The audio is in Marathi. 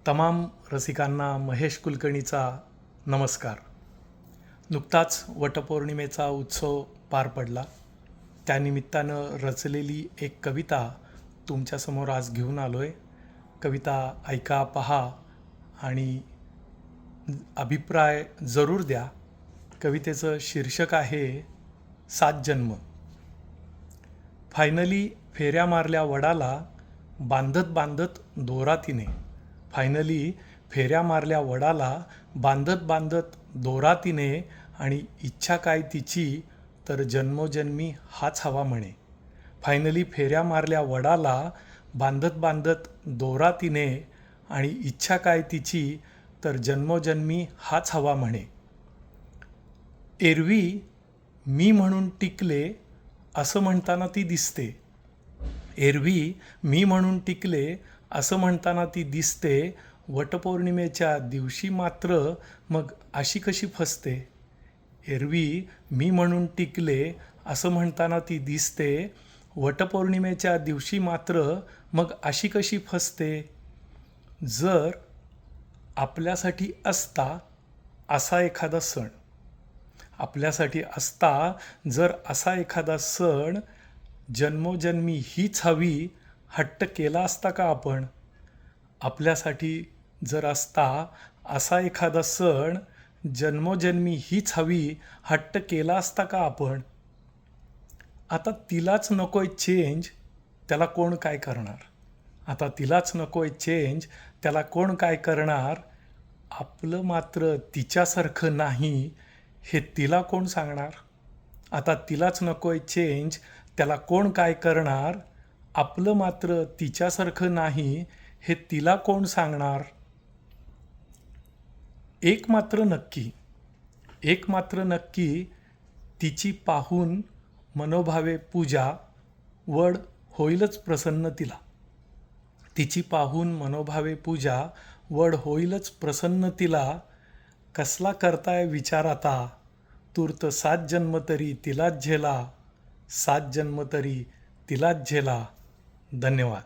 तमाम रसिकांना महेश कुलकर्णीचा नमस्कार. नुकताच वटपौर्णिमेचा उत्सव पार पडला. त्यानिमित्तानं रचलेली एक कविता तुमच्यासमोर आज घेऊन आलो आहे. कविता ऐका, पहा आणि अभिप्राय जरूर द्या. कवितेचं शीर्षक आहे 7 जन्म. फायनली फेऱ्या मारल्या वडाला, बांधत बांधत दोरा तिने. फायनली फेऱ्या मारल्या वडाला, बांधत बांधत दोरा तिने. आणि इच्छा काय तिची, तर जन्मोजन्मी हाच हवा म्हणे. फायनली फेऱ्या मारल्या वडाला, बांधत बांधत दोरा तिने. आणि इच्छा काय तिची, तर जन्मोजन्मी हाच हवा म्हणे. एरवी मी म्हणून टिकले असं म्हणताना ती दिसते. एरवी मी म्हणून टिकले असं म्हणताना ती दिसते. वटपौर्णिमेच्या दिवशी मात्र मग अशी कशी फसते. एरवी मी म्हणून टिकले असं म्हणताना ती दिसते. वटपौर्णिमेच्या दिवशी मात्र मग अशी कशी फसते. जर आपल्यासाठी असता असा एखादा सण, आपल्यासाठी असता जर असा एखादा सण, जन्मोजन्मी हीच हवी हट्ट केला असता का आपण. आपल्यासाठी जर असता असा एखादा सण, जन्मोजन्मी हीच हवी हट्ट केला असता का आपण. आता तिलाच नकोय चेंज, त्याला कोण काय करणार. आता तिलाच नकोय चेंज, त्याला कोण काय करणार. आपलं मात्र तिच्यासारखं नाही हे तिला कोण सांगणार. आता तिलाच नकोय चेंज, त्याला कोण काय करणार. आपलं मात्र तिच्यासारखं नाही हे तिला कोण सांगणार. एक मात्र नक्की, तिची पाहून मनोभावे पूजा, वड होईलच प्रसन्न तिला. तिची पाहून मनोभावे पूजा, वड होईलच प्रसन्न तिला. कसला करताय विचार आता, तूर्त 7 जन्म तरी तिलाच झेला. 7 जन्म तरी तिलाच झेला. धन्यवाद.